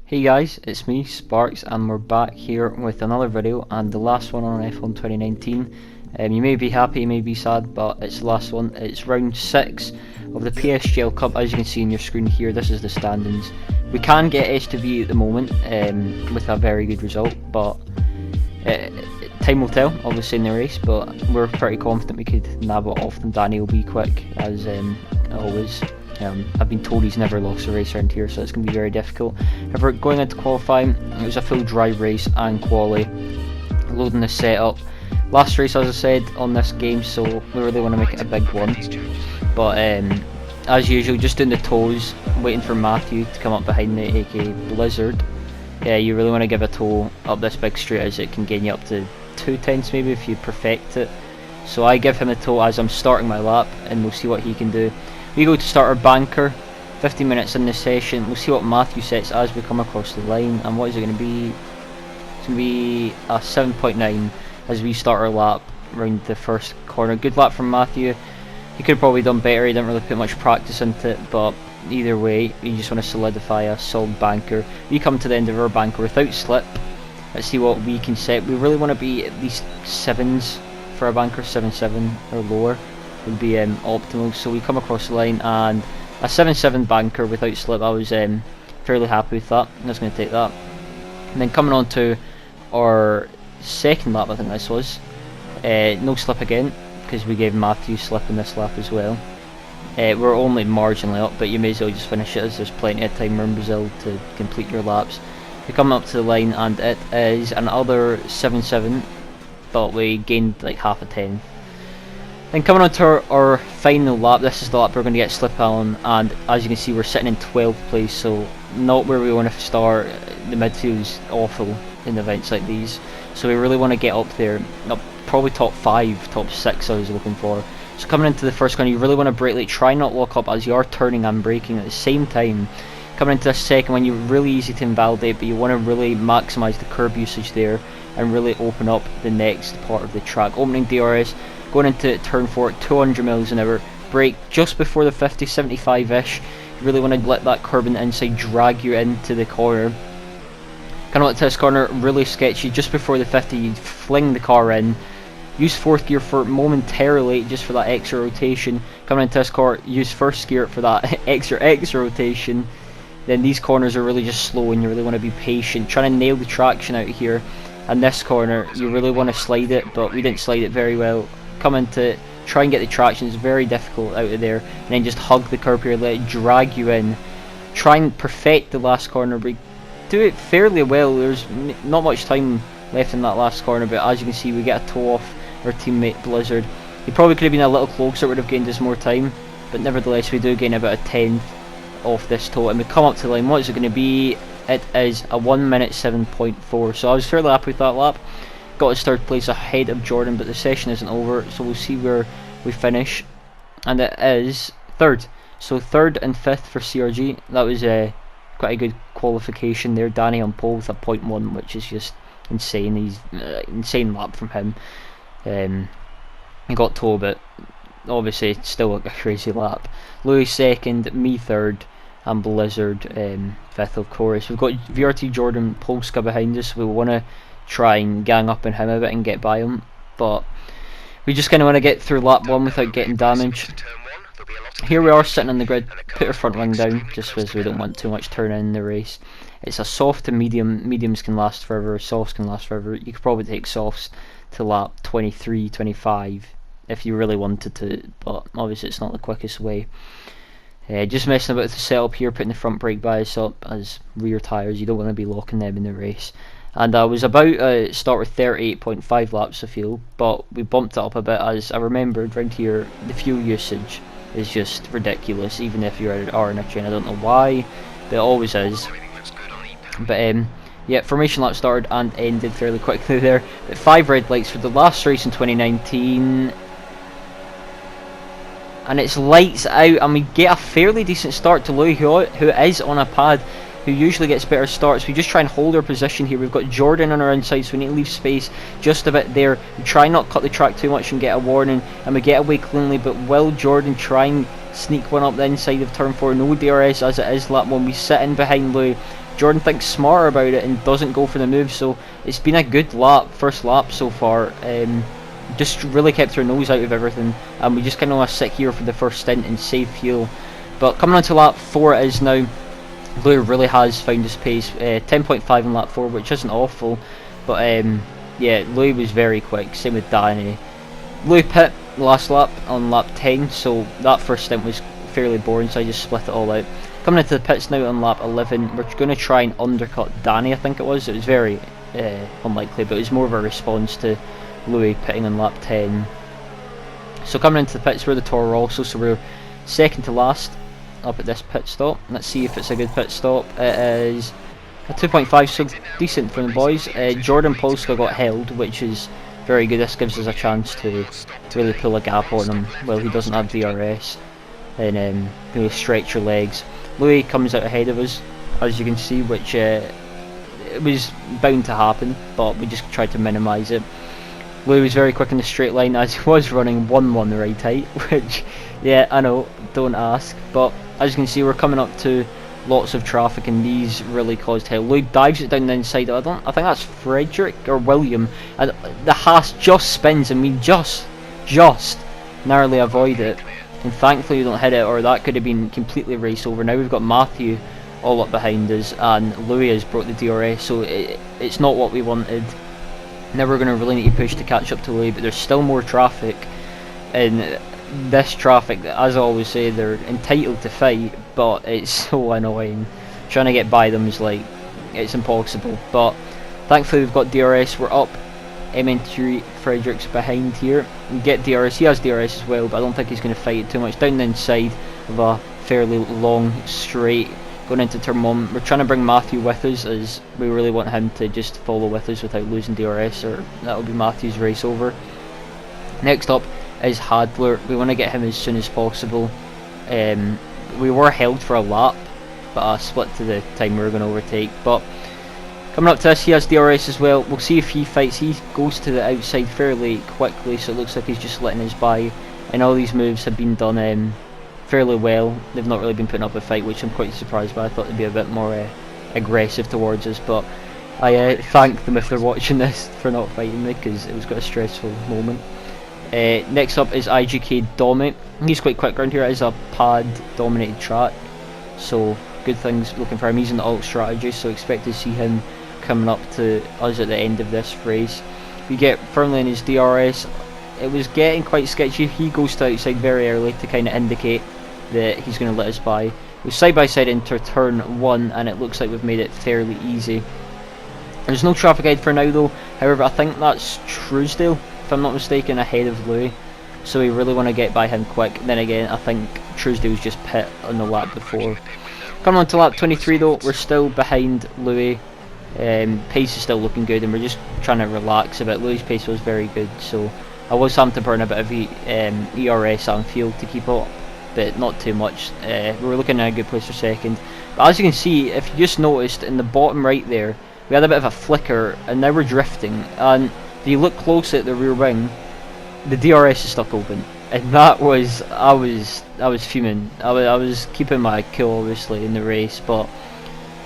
Hey guys, it's me, Sparks, and we're back here with another video, and the last one on F1 2019. You may be happy, you may be sad, but it's the last one. It's round 6 of the Psgl Cup. As you can see on your screen here, this is the standings. We can get S2V at the moment with a very good result, but time will tell, obviously, in the race, but we're pretty confident we could nab it off them. Danny will be quick, as always. I've been told he's never lost a race around here, so it's going to be very difficult. However, going into qualifying, it was a full drive race and quali. Loading the setup. Last race, as I said, on this game, so we really want to make it a big one. But as usual, just doing the toes, waiting for Matthew to come up behind me, aka Blizzard. Yeah, you really want to give a toe up this big straight, as it can gain you up to 2 tenths maybe if you perfect it. So I give him a toe as I'm starting my lap, and we'll see what he can do. We go to start our banker, 15 minutes in the session. We'll see what Matthew sets as we come across the line, and what is it going to be? It's going to be a 7.9 as we start our lap around the first corner. Good lap from Matthew. He could have probably done better, he didn't really put much practice into it, but either way, you just want to solidify a solid banker. We come to the end of our banker without slip. Let's see what we can set. We really want to be at least 7s for our banker, 7.7 or lower would be optimal. So we come across the line and a 7.7 banker without slip. I was fairly happy with that. I'm just going to take that. And then coming on to our second lap, I think this was no slip again, because we gave Matthew slip in this lap as well. We're only marginally up, but you may as well just finish it, as there's plenty of time in Brazil to complete your laps. We come up to the line and it is another 7.7, but we gained like half a 10. Then coming on to our final lap, this is the lap we're going to get slip on, and as you can see we're sitting in 12th place, so not where we want to start. The midfield is awful in events like these, so we really want to get up there, up probably top 5, top 6 I was looking for. So coming into the first corner, you really want to brake late, try not lock up as you are turning and braking at the same time. Coming into the second one, you're really easy to invalidate, but you want to really maximise the curb usage there and really open up the next part of the track. Opening DRS, going into turn 4 at 200 miles an hour, brake just before the 50, 75-ish. You really want to let that curb on the inside drag you into the corner. Coming up to this corner, really sketchy, just before the 50, you fling the car in. Use 4th gear for momentarily, just for that extra rotation. Coming into this corner, use 1st gear for that extra rotation. Then these corners are really just slow, and you really want to be patient, trying to nail the traction out here. And this corner, you really want to slide it, but we didn't slide it very well. Come into try and get the traction, it's very difficult out of there, and then just hug the curb here, let it drag you in. Try and perfect the last corner, but do it fairly well. There's not much time left in that last corner, but as you can see we get a toe off our teammate Blizzard. He probably could have been a little closer, would have gained us more time, but nevertheless we do gain about a 10th off this toe, and we come up to the line. What is it going to be? It is a 1 minute 7.4, so I was fairly happy with that lap. Got his 3rd place ahead of Jordan, but the session isn't over, so we'll see where we finish. And it is 3rd, so 3rd and 5th for CRG. That was quite a good qualification there. Danny on pole with a 0.1, which is just insane. He's insane lap from him. He got toe, but obviously it's still a crazy lap. Louis 2nd, me 3rd, and Blizzard 5th, of course. We've got VRT Jordan Polska behind us. We want to try and gang up on him a bit and get by him, but we just kind of want to get through lap 1 without getting damaged. Here we are sitting on the grid, put our front wing down just because we don't want too much turn in the race. It's a soft to medium. Mediums can last forever, softs can last forever. You could probably take softs to lap 23, 25 if you really wanted to, but obviously it's not the quickest way. Just messing about with the setup here, putting the front brake bias up as rear tyres. You don't want to be locking them in the race. And I was about to start with 38.5 laps of fuel, but we bumped it up a bit, as I remembered round here the fuel usage is just ridiculous, even if you're in a train. I don't know why, but it always is. But yeah, formation lap started and ended fairly quickly there. But 5 red lights for the last race in 2019. And it's lights out, and we get a fairly decent start to Louis, who is on a pad, who usually gets better starts. We just try and hold our position here. We've got Jordan on our inside, so we need to leave space just a bit there. We try not cut the track too much and get a warning, and we get away cleanly, but will Jordan try and sneak one up the inside of turn 4? No DRS as it is lap 1. We sit in behind Louis, Jordan thinks smarter about it and doesn't go for the move. So it's been a good first lap so far. Just really kept our nose out of everything, and we just kind of want to sit here for the first stint and save fuel. But coming on to lap 4 it is now. Louis really has found his pace. 10.5 in lap 4, which isn't awful, but yeah, Louis was very quick. Same with Danny. Louis pit last lap on lap 10, so that first stint was fairly boring, so I just split it all out. Coming into the pits now on lap 11, we're going to try and undercut Danny, I think it was. It was very unlikely, but it was more of a response to Louis pitting on lap 10. So coming into the pits, we're the Toro also, so we're second to last up at this pit stop. Let's see if it's a good pit stop. It is a 2.5, so decent for the boys. Jordan Polska got held, which is very good. This gives us a chance to really pull a gap on him while he doesn't have DRS, and really stretch your legs. Louis comes out ahead of us, as you can see, which it was bound to happen, but we just tried to minimise it. Louis was very quick in the straight line, as he was running 1-1 right height, which, yeah, I know, don't ask. But as you can see, we're coming up to lots of traffic, and these really caused hell. Louis dives it down the inside. I think that's Frederick or William, and the Haas just spins, and we just narrowly avoid it. And thankfully we don't hit it, or that could have been completely race over. Now we've got Matthew all up behind us, and Louis has brought the DRS, so it's not what we wanted. Now we're going to really need to push to catch up to Louis, but there's still more traffic, and this traffic, as I always say, they're entitled to fight, but it's so annoying. Trying to get by them is like, it's impossible. But thankfully we've got DRS, we're up. MN3 Frederick's behind here. We get DRS, he has DRS as well, but I don't think he's going to fight it too much. Down the inside of a fairly long straight, going into turn 1, we're trying to bring Matthew with us, as we really want him to just follow with us without losing DRS, or that will be Matthew's race over. Next up is Hadler. We want to get him as soon as possible. We were held for a lap, but I split to the time we were going to overtake. But coming up to this, he has DRS as well. We'll see if he fights. He goes to the outside fairly quickly, so it looks like he's just letting us by. And all these moves have been done fairly well. They've not really been putting up a fight, which I'm quite surprised by. I thought they'd be a bit more aggressive towards us, but I thank them if they're watching this for not fighting me, because it was quite a stressful moment. Next up is IGK Domi. He's quite quick around here. It is a pad dominated track, so good things looking for him. He's in the alt strategy, so expect to see him coming up to us at the end of this race. We get firmly in his DRS. It was getting quite sketchy. He goes to outside very early to kind of indicate that he's going to let us by. We're side by side into turn 1, and it looks like we've made it fairly easy. There's no traffic ahead for now though. However, I think that's Truesdale, if I'm not mistaken, ahead of Louis, so we really want to get by him quick. Then again, I think Truesdale's just pit on the lap before. Coming on to lap 23 though, we're still behind Louis. Pace is still looking good, and we're just trying to relax a bit. Louis' pace was very good, so I was having to burn a bit of ERS on field to keep up, but not too much. We were looking at a good place for second. But as you can see, if you just noticed in the bottom right there, we had a bit of a flicker, and now we're drifting. And if you look closely at the rear wing, the DRS is stuck open, and that was, I was fuming. I was keeping my cool obviously in the race, but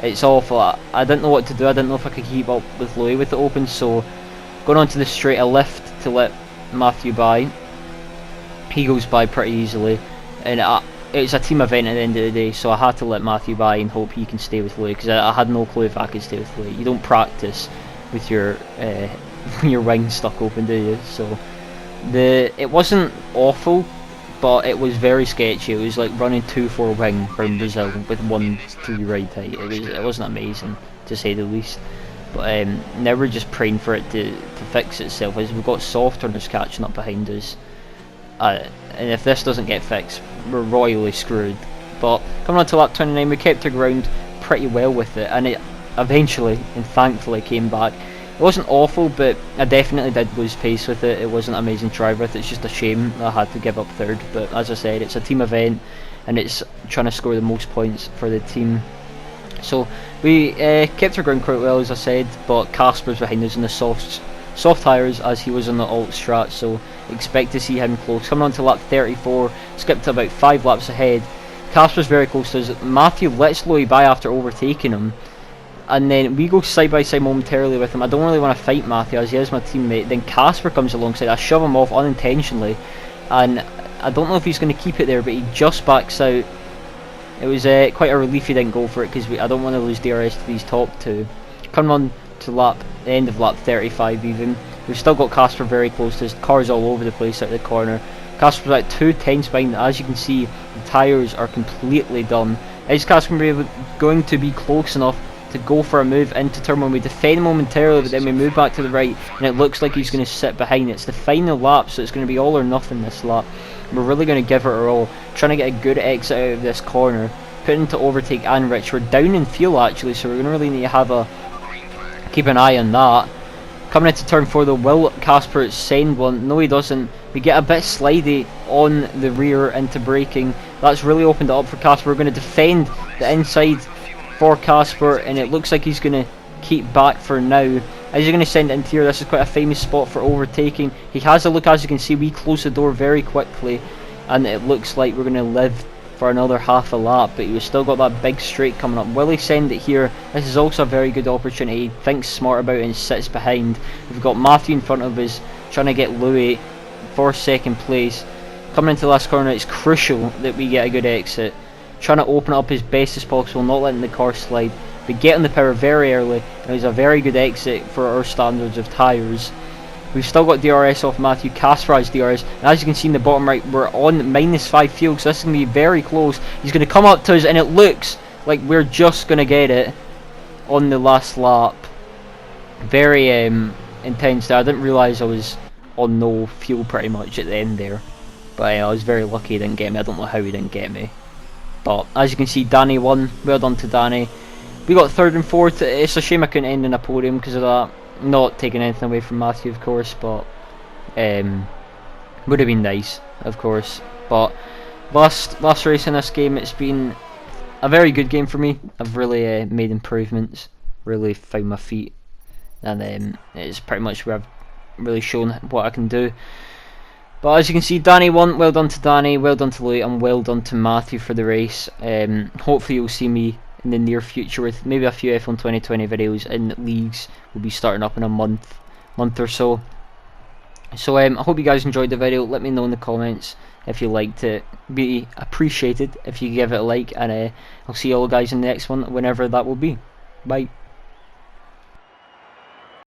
it's awful. I didn't know what to do. I didn't know if I could keep up with Louis with it open, so going onto the straight, I lift to let Matthew by. He goes by pretty easily, and it's a team event at the end of the day, so I had to let Matthew by and hope he can stay with Louis, because I had no clue if I could stay with Louis. You don't practice with your wing stuck open, do you? So it wasn't awful, but it was very sketchy. It was like running 2-4 wing from Brazil with 1-3 right height. It wasn't amazing, to say the least. But now we're just praying for it to fix itself, as we've got soft runners catching up behind us. And if this doesn't get fixed, we're royally screwed. But coming on to lap 29, we kept our ground pretty well with it, and it eventually and thankfully came back. It wasn't awful, but I definitely did lose pace with it. It wasn't amazing to drive with. It's just a shame I had to give up third, but as I said, it's a team event, and it's trying to score the most points for the team. So we kept our ground quite well, as I said, but Casper's behind us in the soft tyres, as he was on the alt strat, so expect to see him close. Coming on to lap 34, skipped to about 5 laps ahead. Casper's very close to us. Matthew lets Louis by after overtaking him, and then we go side by side momentarily with him. I don't really want to fight Matthew as he is my teammate. Then Casper comes alongside. I shove him off unintentionally, and I don't know if he's going to keep it there, but he just backs out. It was quite a relief he didn't go for it, because I don't want to lose DRS to these top two. Coming on to the end of lap 35 even. We've still got Casper very close to us. Cars all over the place out of the corner. Casper's about 2 tenths behind. As you can see, the tyres are completely done. Is Casper going to be close enough to go for a move into turn 1? We defend momentarily, but then we move back to the right, and it looks like he's going to sit behind. It's the final lap, so it's going to be all or nothing this lap. We're really going to give it our all, trying to get a good exit out of this corner, putting to overtake and Rich. We're down in fuel actually, so we're going to really need to have keep an eye on that. Coming into turn 4 though, will Casper send one? No, he doesn't. We get a bit slidey on the rear into braking. That's really opened it up for Casper. We're going to defend the inside for Casper, and it looks like he's going to keep back for now. Is he going to send it into here? This is quite a famous spot for overtaking. He has a look. As you can see, we close the door very quickly, and it looks like we're going to live for another half a lap, but we've still got that big straight coming up. Will he send it here? This is also a very good opportunity. He thinks smart about it and sits behind. We've got Matthew in front of us trying to get Louis for second place. Coming into the last corner, it's crucial that we get a good exit. Trying to open it up as best as possible, not letting the car slide. We get on the power very early, and it was a very good exit for our standards of tyres. We've still got DRS off Matthew. Casper has DRS, and as you can see in the bottom right, we're on -5 fuel, so this is going to be very close. He's going to come up to us, and it looks like we're just going to get it on the last lap. Very intense there. I didn't realise I was on no fuel pretty much at the end there, but I was very lucky he didn't get me. I don't know how he didn't get me, but as you can see, Danny won. Well done to Danny. We got 3rd and 4th. It's a shame I couldn't end in a podium because of that. Not taking anything away from Matthew, of course, but would have been nice, of course. But last race in this game, it's been a very good game for me. I've really made improvements, really found my feet, and it's pretty much where I've really shown what I can do. But as you can see, Danny won. Well done to Danny, well done to Louis, and well done to Matthew for the race. Hopefully you'll see me in the near future with maybe a few F1 2020 videos in leagues. Will be starting up in a month or so. So I hope you guys enjoyed the video. Let me know in the comments if you liked it. Be appreciated if you give it a like, and I'll see you all guys in the next one, whenever that will be. Bye.